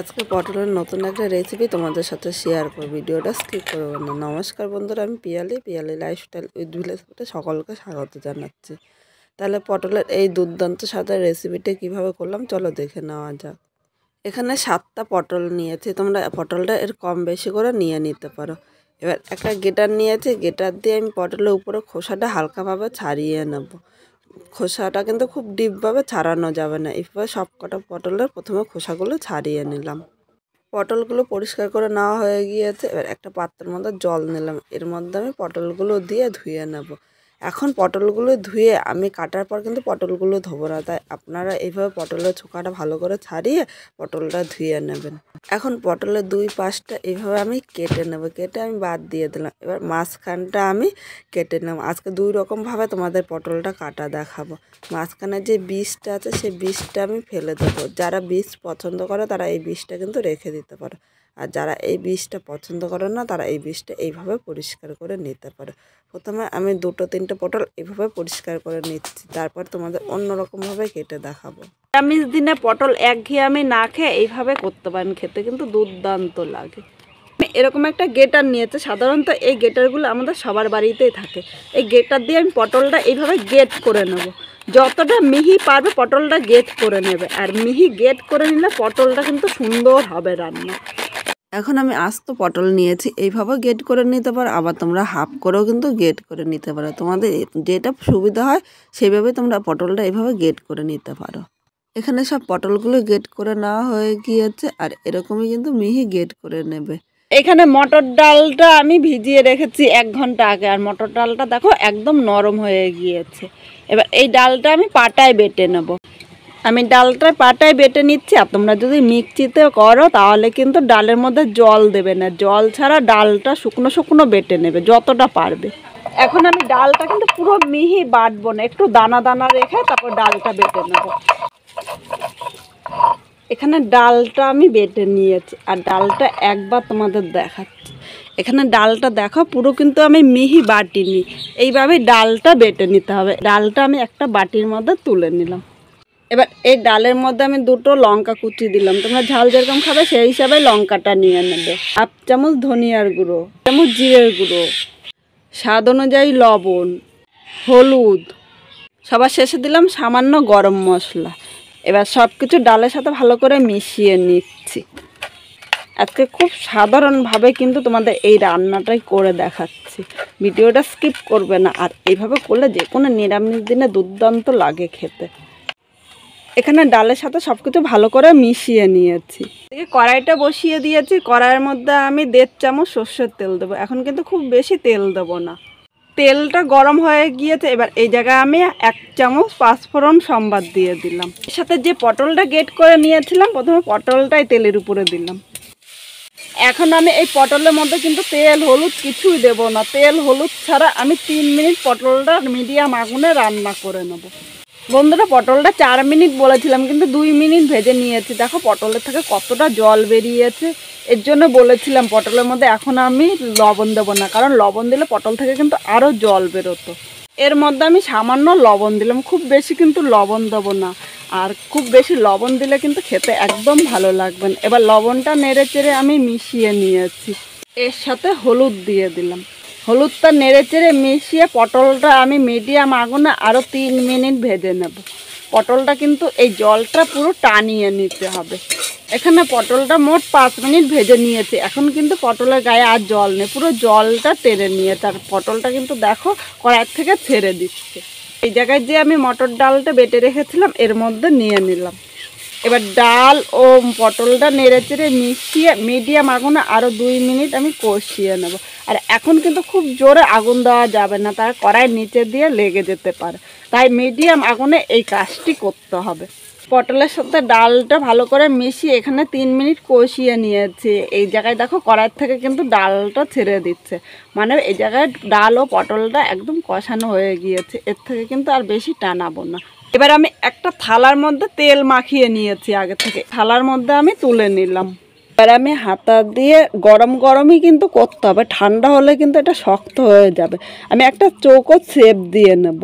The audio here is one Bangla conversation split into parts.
আজকে পটলের নতুন একটা রেসিপি তোমাদের সাথে শেয়ার করব। ভিডিওটা স্কিপ করবে না। নমস্কার বন্ধুরা, আমি পিয়ালি লাইফস্টাইল উইথ ভিলেজে সকলকে স্বাগত জানাচ্ছি। তাহলে পটলের এই দুর্দান্ত স্বাদের রেসিপিটা কিভাবে করলাম চলো দেখে নেওয়া যাক। এখানে 7টা পটল নিয়েছি, তোমরা পটলটা এর কম বেশি করে নিয়ে নিতে পারো। এবার একটা গেটার নিয়েছি, গেটার দিয়ে আমি পটলের উপরে খোসাটা হালকাভাবে ছাড়িয়ে নেব। খোসাটা কিন্তু খুব ডিপভাবে ছাড়ানো যাবে না। এইভাবে সব কটা পটলের প্রথমে খোসাগুলো ছাড়িয়ে নিলাম। পটলগুলো পরিষ্কার করে নেওয়া হয়ে গিয়েছে। এবার একটা পাত্রের মধ্যে জল নিলাম, এর মধ্যে আমি পটলগুলো দিয়ে ধুয়ে নেব। এখন পটলগুলো ধুয়ে আমি কাটার পর কিন্তু পটলগুলো ধোবো না, তাই আপনারা এইভাবে পটলের ছোকাটা ভালো করে ছাড়িয়ে পটলটা ধুয়ে নেবেন। এখন পটলের দুই পাশটা এইভাবে আমি কেটে নেব, কেটে আমি বাদ দিয়ে দিলাম। এবার মাঝখানটা আমি কেটে নেব। আজকে দুই রকমভাবে তোমাদের পটলটা কাটা দেখাবো। মাঝখানে যে বীজটা আছে সেই বীজটা আমি ফেলে দেবো। যারা বীজ পছন্দ করে তারা এই বীজটা কিন্তু রেখে দিতে পারে, আর যারা এই বীজটা পছন্দ করে না তারা এই বীজটা এইভাবে পরিষ্কার করে নিতে পারে। প্রথমে আমি 2-3টে পটল এইভাবে পরিষ্কার করে নিচ্ছি, তারপর তোমাদের অন্যরকমভাবে কেটে দেখাবো। নিরামিষ দিনে পটল একঘেয়েমি না খেয়ে এইভাবে করতে পারেন, খেতে কিন্তু দুর্দান্ত লাগে। এরকম একটা গেটার নিয়েছে, সাধারণত এই গেটারগুলো আমাদের সবার বাড়িতেই থাকে। এই গেটার দিয়ে আমি পটলটা এইভাবে গেট করে নেব। যতটা মিহি পারবে পটলটা গেট করে নেবে, আর মিহি গেট করে নিলে পটলটা কিন্তু সুন্দর হবে রান্না। এখন আমি আস্ত পটল নিয়েছি, এইভাবে গেট করে নিতে পারো, আবার তোমরা হাফ করেও কিন্তু গেট করে নিতে পারো। তোমাদের যেটা সুবিধা হয় সেইভাবে তোমরা পটলটা এইভাবে গেট করে নিতে পারো। এখানে সব পটলগুলো গেট করে নেওয়া হয়ে গিয়েছে, আর এরকমই কিন্তু মিহি গেট করে নেবে। এখানে মটর ডালটা আমি ভিজিয়ে রেখেছি 1 ঘন্টা আগে, আর মটর ডালটা দেখো একদম নরম হয়ে গিয়েছে। এবার এই ডালটা আমি পাটায় বেটে নেব। আমি ডালটা পাটায় বেটে নিচ্ছি, আর তোমরা যদি মিক্সিতে করো তাহলে কিন্তু ডালের মধ্যে জল দেবে না, জল ছাড়া ডালটা শুকনো শুকনো বেটে নেবে যতটা পারবে। এখন আমি ডালটা কিন্তু পুরো মিহি বাটবো না, একটু দানা দানা রেখে তারপর ডালটা বেটে নেব। এখানে ডালটা আমি বেটে নিয়েছি, আর ডালটা একবার তোমাদের দেখাচ্ছি। এখানে ডালটা দেখো পুরো কিন্তু আমি মিহি বাটিনি, এইভাবে ডালটা বেটে নিতে হবে। ডালটা আমি একটা বাটির মধ্যে তুলে নিলাম। এবার এই ডালের মধ্যে আমি 2টো লঙ্কা কুচি দিলাম। তোমরা ঝাল যেরকম খাবে সেই হিসাবে লঙ্কাটা নিয়ে নেবে। 1 চামচ ধনিয়ার গুঁড়ো, 1 চামচ জিরের গুঁড়ো, স্বাদ অনুযায়ী লবণ, হলুদ, সবার শেষে দিলাম সামান্য গরম মশলা। এবার সব কিছু ডালের সাথে ভালো করে মিশিয়ে নিচ্ছি। আজকে খুব সাধারণভাবে কিন্তু তোমাদের এই রান্নাটাই করে দেখাচ্ছি, ভিডিওটা স্কিপ করবে না। আর এইভাবে করলে যে কোনো নিরামিষ দিনে দুর্দান্ত লাগে খেতে। এখানে ডালের সাথে সব কিছু ভালো করে মিশিয়ে নিয়েছি। কড়াইটা বসিয়ে দিয়েছি, কড়াইয়ের মধ্যে আমি 1.5 চামচ সর্ষের তেল দেবো। এখন কিন্তু খুব বেশি তেল দেবো না। তেলটা গরম হয়ে গিয়েছে, এবার এই জায়গায় আমি 1 চামচ পাঁচফোড়ন সম্বাদ দিয়ে দিলাম। এর সাথে যে পটলটা গেট করে নিয়েছিলাম প্রথমে পটলটাই তেলের উপরে দিলাম। এখন আমি এই পটলের মধ্যে কিন্তু তেল হলুদ কিছুই দেবো না। তেল হলুদ ছাড়া আমি 3 মিনিট পটলটা মিডিয়াম আগুনে রান্না করে নেব। বন্ধুরা, পটলটা 4 মিনিট বলেছিলাম কিন্তু 2 মিনিট ভেজে নিয়েছি। দেখো পটলের থেকে কতটা জল বেরিয়েছে। এর জন্য বলেছিলাম পটলের মধ্যে এখন আমি লবণ দেবো না, কারণ লবণ দিলে পটল থেকে কিন্তু আরও জল বেরোতো। এর মধ্যে আমি সামান্য লবণ দিলাম, খুব বেশি কিন্তু লবণ দেবো না। আর খুব বেশি লবণ দিলে কিন্তু খেতে একদম ভালো লাগবে না। এবার লবণটা নেড়ে চেড়ে আমি মিশিয়ে নিয়েছি। এর সাথে হলুদ দিয়ে দিলাম। হলুদটা নেড়ে চেড়ে মিশিয়ে পটলটা আমি মিডিয়াম আগুনে আরও 3 মিনিট ভেজে নেব। পটলটা কিন্তু এই জলটা পুরো টানিয়ে নিতে হবে। এখানে পটলটা মোট 5 মিনিট ভেজে নিয়েছি। এখন কিন্তু পটলের গায়ে আর জল নেই, পুরো জলটা টেনে নিয়েছে। আর পটলটা কিন্তু দেখো কড়াই থেকে ছেড়ে দিচ্ছে। এই জায়গায় যে আমি মটর ডালটা বেটে রেখেছিলাম এর মধ্যে নিয়ে নিলাম। এবার ডাল ও পটলটা নেড়ে চেড়ে মিশিয়ে মিডিয়াম আগুনে আরও 2 মিনিট আমি কষিয়ে নেব। আর এখন কিন্তু খুব জোরে আগুন দেওয়া যাবে না, তার কড়াইয়ের নিচে দিয়ে লেগে যেতে পারে, তাই মিডিয়াম আগুনে এই কাজটি করতে হবে। পটলের সাথে ডালটা ভালো করে মিশিয়ে এখানে 3 মিনিট কষিয়ে নিয়েছি। এই জায়গায় দেখো কড়াই থেকে কিন্তু ডালটা ছেড়ে দিচ্ছে, মানে এই জায়গায় ডাল ও পটলটা একদম কষানো হয়ে গিয়েছে। এর থেকে কিন্তু আর বেশি টানাবো না। এবার আমি একটা থালার মধ্যে তেল মাখিয়ে নিয়েছি আগে থেকে, থালার মধ্যে আমি তুলে নিলাম। এবার আমি হাতা দিয়ে গরমই কিন্তু করতে হবে, ঠান্ডা হলে কিন্তু এটা শক্ত হয়ে যাবে। আমি একটা চৌকো শেপ দিয়ে নেব।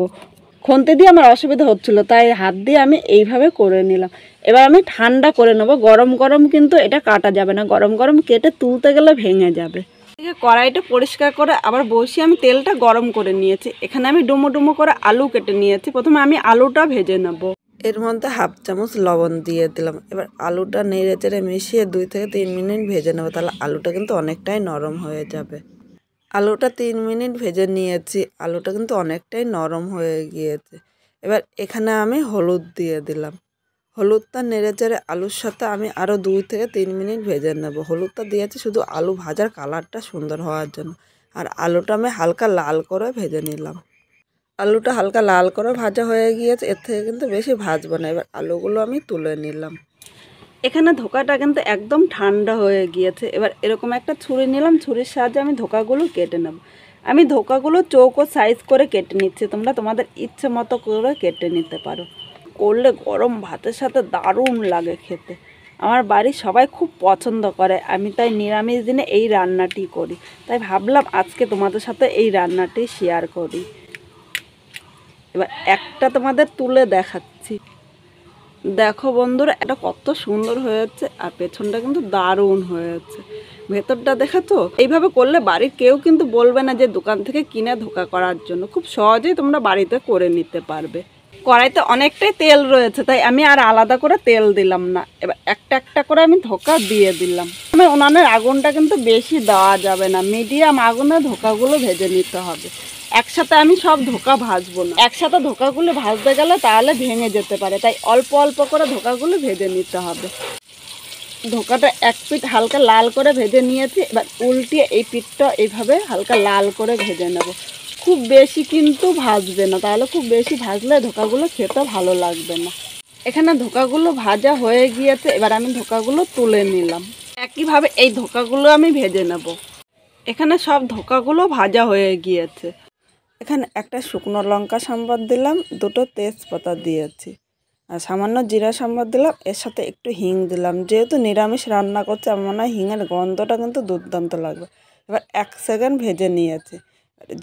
খুন্তি দিয়ে আমার অসুবিধা হচ্ছিলো, তাই হাত দিয়ে আমি এইভাবে করে নিলাম। এবার আমি ঠান্ডা করে নেবো। গরম গরম কিন্তু এটা কাটা যাবে না, গরম গরম কেটে তুলতে গেলে ভেঙে যাবে। কড়াইটা পরিষ্কার করে আবার বসিয়ে আমি তেলটা গরম করে নিয়েছি। এখানে আমি ডুমো ডুমো করে আলু কেটে নিয়েছি। প্রথমে আমি আলুটা ভেজে নেব। এর মধ্যে হাফ চামচ লবণ দিয়ে দিলাম। এবার আলুটা নেড়ে চেড়ে মিশিয়ে 2 থেকে 3 মিনিট ভেজে নেবো, তাহলে আলুটা কিন্তু অনেকটাই নরম হয়ে যাবে। আলুটা 3 মিনিট ভেজে নিয়েছি, আলুটা কিন্তু অনেকটাই নরম হয়ে গিয়েছে। এবার এখানে আমি হলুদ দিয়ে দিলাম। হলুদটা নেড়ে চেড়ে আলুর সাথে আমি আরও 2 থেকে 3 মিনিট ভেজে নেব। হলুদটা দিয়েছি শুধু আলু ভাজার কালারটা সুন্দর হওয়ার জন্য। আর আলুটা আমি হালকা লাল করে ভেজে নিলাম। আলুটা হালকা লাল করে ভাজা হয়ে গিয়েছে, এর থেকে কিন্তু বেশি ভাজবো না। এবার আলুগুলো আমি তুলে নিলাম। এখানে ধোকাটা কিন্তু একদম ঠান্ডা হয়ে গিয়েছে। এবার এরকম একটা ছুরি নিলাম, ছুরির সাহায্যে আমি ধোকাগুলো কেটে নেব। আমি ধোকাগুলো চৌকো সাইজ করে কেটে নিচ্ছি, তোমরা তোমাদের ইচ্ছে মতো করে কেটে নিতে পারো। করলে গরম ভাতের সাথে দারুণ লাগে খেতে। আমার বাড়ির সবাই খুব পছন্দ করে, আমি তাই নিরামিষ দিনে এই রান্নাটি করি। তাই ভাবলাম আজকে তোমাদের সাথে এই রান্নাটি শেয়ার করি। এবার একটা তোমাদের তুলে দেখাচ্ছি। দেখো বন্ধুরা, এটা কত সুন্দর হয়েছে, আর পেছনটা কিন্তু দারুণ হয়েছে। ভেতরটা দেখাতো। এইভাবে করলে বাড়ির কেউ কিন্তু বলবে না যে দোকান থেকে কিনে ধোকা করার জন্য। খুব সহজেই তোমরা বাড়িতে করে নিতে পারবে। কড়াইতে অনেকটাই তেল রয়েছে, তাই আমি আর আলাদা করে তেল দিলাম না। এবার একটা একটা করে আমি ধোকা দিয়ে দিলাম। উনানের আগুনটা কিন্তু বেশি দেওয়া যাবে না, মিডিয়াম আগুনে ধোকাগুলো ভেজে নিতে হবে। একসাথে আমি সব ধোকা ভাজবো না, একসাথে ধোকাগুলো ভাজতে গেলে তাহলে ভেঙে যেতে পারে, তাই অল্প অল্প করে ধোকাগুলো ভেজে নিতে হবে। ধোকাটা এক পিঠ হালকা লাল করে ভেজে নিয়েছি। এবার উল্টিয়ে এই পিঠটা এইভাবে হালকা লাল করে ভেজে নেব। খুব বেশি কিন্তু ভাজবে না, তাহলে খুব বেশি ভাজলে ধোকাগুলো খেতে ভালো লাগবে না। এখানে ধোকাগুলো ভাজা হয়ে গিয়েছে, এবার আমি ধোকাগুলো তুলে নিলাম। একইভাবে এই ধোকাগুলো আমি ভেজে নেব। এখানে সব ধোকাগুলো ভাজা হয়ে গিয়েছে। এখানে একটা শুকনো লঙ্কা সম্বাদ দিলাম, 2টো তেজপাতা দিয়েছি, আর সামান্য জিরা সম্বাদ দিলাম। এর সাথে একটু হিং দিলাম। যেহেতু নিরামিষ রান্না করছে, আমার মনে হয় হিঙের গন্ধটা কিন্তু দুর্দান্ত লাগবে। এবার 1 সেকেন্ড ভেজে নিয়েছি।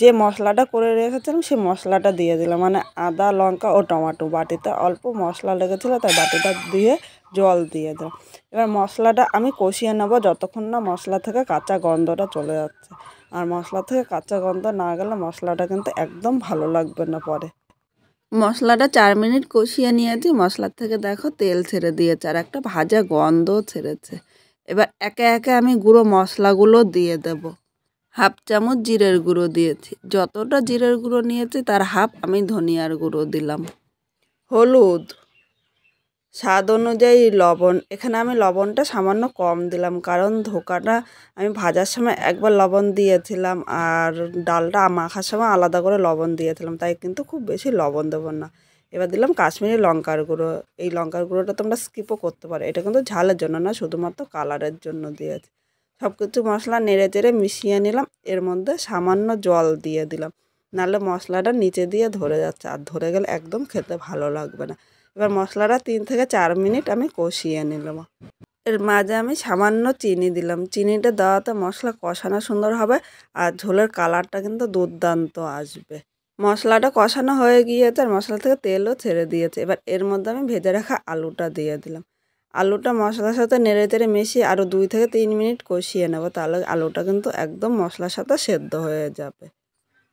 যে মশলাটা করে রেখেছিলাম সেই মশলাটা দিয়ে দিলাম, মানে আদা লঙ্কা ও টমেটো। বাটিতে অল্প মশলা লেগেছিলো, তাই বাটিটা দিয়ে জল দিয়ে দিলাম। এবার মশলাটা আমি কষিয়ে নেব যতক্ষণ না মশলা থেকে কাঁচা গন্ধটা চলে যাচ্ছে। আর মশলা থেকে কাঁচা গন্ধ না গেলে মশলাটা কিন্তু একদম ভালো লাগবে না পরে। মশলাটা 4 মিনিট কষিয়ে নিয়েছি। মশলার থেকে দেখো তেল ছেড়ে দিয়েছে, আর একটা ভাজা গন্ধও ছেড়েছে। এবার একে একে আমি গুঁড়ো মশলাগুলো দিয়ে দেব। হাফ চামচ জিরের গুঁড়ো দিয়েছি, যতটা জিরের গুঁড়ো নিয়েছি তার হাফ আমি ধনিয়ার গুঁড়ো দিলাম। হলুদ, স্বাদ অনুযায়ী লবণ। এখানে আমি লবণটা সামান্য কম দিলাম, কারণ ধোকাটা আমি ভাজার সময় একবার লবণ দিয়েছিলাম, আর ডালটা মাখার সময় আলাদা করে লবণ দিয়েছিলাম, তাই কিন্তু খুব বেশি লবণ দেবো না। এবার দিলাম কাশ্মীরি লঙ্কার গুঁড়ো। এই লঙ্কার গুঁড়োটা তোমরা স্কিপও করতে পারো, এটা কিন্তু ঝালের জন্য না, শুধুমাত্র কালারের জন্য দিয়েছি। সব কিছু মশলা নেড়ে চেড়ে মিশিয়ে নিলাম। এর মধ্যে সামান্য জল দিয়ে দিলাম, নাহলে মশলাটা নিচে দিয়ে ধরে যাচ্ছে, আর ধরে গেলে একদম খেতে ভালো লাগবে না। এবার মশলাটা 3 থেকে 4 মিনিট আমি কষিয়ে নিলাম। এর মাঝে আমি সামান্য চিনি দিলাম। চিনিটা দেওয়াতে মশলা কষানো সুন্দর হবে, আর ঝোলের কালারটা কিন্তু দুর্দান্ত আসবে। মশলাটা কষানো হয়ে গিয়েছে, আর মশলা থেকে তেলও ছেড়ে দিয়েছে। এবার এর মধ্যে আমি ভেজে রাখা আলুটা দিয়ে দিলাম। আলুটা মশলার সাথে নেড়ে চেড়ে মিশিয়ে আরও 2 থেকে 3 মিনিট কষিয়ে নেব, তাহলে আলুটা কিন্তু একদম মশলার সাথে সেদ্ধ হয়ে যাবে।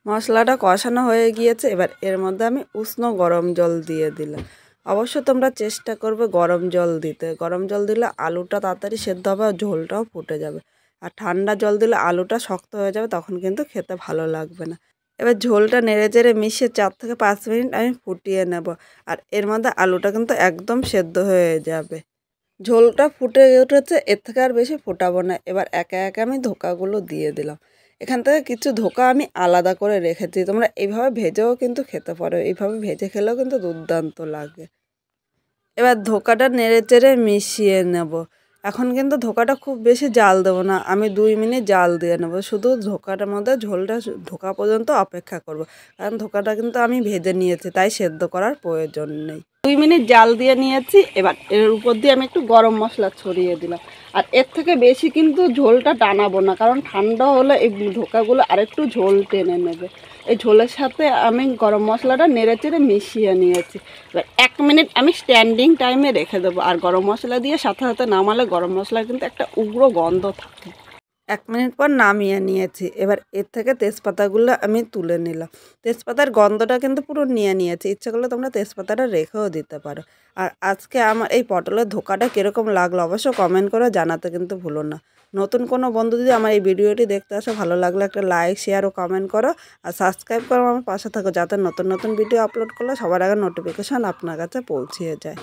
মশলাটা কষানো হয়ে গিয়েছে। এবার এর মধ্যে আমি উষ্ণ গরম জল দিয়ে দিলাম। অবশ্য তোমরা চেষ্টা করবে গরম জল দিতে। গরম জল দিলে আলুটা তাড়াতাড়ি সেদ্ধ হবে, আর ঝোলটাও ফুটে যাবে। আর ঠান্ডা জল দিলে আলুটা শক্ত হয়ে যাবে, তখন কিন্তু খেতে ভালো লাগবে না। এবার ঝোলটা নেড়ে চেড়ে মিশিয়ে 4 থেকে 5 মিনিট আমি ফুটিয়ে নেব, আর এর মধ্যে আলুটা কিন্তু একদম সেদ্ধ হয়ে যাবে। ঝোলটা ফুটে উঠেছে, এর থেকে আর বেশি ফোটাবো না। এবার একে একে আমি ধোকাগুলো দিয়ে দিলাম। এখান থেকে কিছু ধোকা আমি আলাদা করে রেখেছি, তোমরা এইভাবে ভেজেও কিন্তু খেতে পারো। এইভাবে ভেজে খেলেও কিন্তু দুর্দান্ত লাগে। এবার ধোকাটা নেড়ে চেড়ে মিশিয়ে নেব। এখন কিন্তু ধোকাটা খুব বেশি জাল দেবো না, আমি 2 মিনিট জাল দিয়ে নেব। শুধু ধোকাটার মধ্যে ঝোলটা ঢোকা পর্যন্ত অপেক্ষা করব, কারণ ধোকাটা কিন্তু আমি ভেজে নিয়েছি, তাই সেদ্ধ করার প্রয়োজন নেই। 2 মিনিট জাল দিয়ে নিয়েছি। এবার এর উপর দিয়ে আমি একটু গরম মশলা ছড়িয়ে দিলাম। আর এর থেকে বেশি কিন্তু ঝোলটা টানাবো না, কারণ ঠান্ডা হলে এই ধোকাগুলো আরেকটু ঝোল টেনে নেবে। এই ঝোলের সাথে আমি গরম মশলাটা নেড়ে চেড়ে মিশিয়ে নিয়েছি। এবার 1 মিনিট আমি স্ট্যান্ডিং টাইমে রেখে দেবো। আর গরম মশলা দিয়ে সাথে সাথে নামালে গরম মশলার কিন্তু একটা উগ্র গন্ধ থাকে। 1 মিনিট পর নামিয়ে নিয়েছি। এবার এর থেকে তেজপাতাগুলো আমি তুলে নিলাম। তেজপাতার গন্ধটা কিন্তু পুরো নিয়ে নিয়েছি। ইচ্ছা করলে তোমরা তেজপাতাটা রেখেও দিতে পারো। আর আজকে আমার এই পটলের ধোকাটা কীরকম লাগলো অবশ্য কমেন্ট করে জানাতে কিন্তু ভুলো না। নতুন কোনো বন্ধু যদি আমার এই ভিডিওটি দেখতে আসে, ভালো লাগলে একটা লাইক, শেয়ার ও কমেন্ট করো। আর সাবস্ক্রাইব করো আমার পাশে থাকো, যাতে নতুন নতুন ভিডিও আপলোড করলে সবার আগে নোটিফিকেশান আপনার কাছে পৌঁছিয়ে যায়।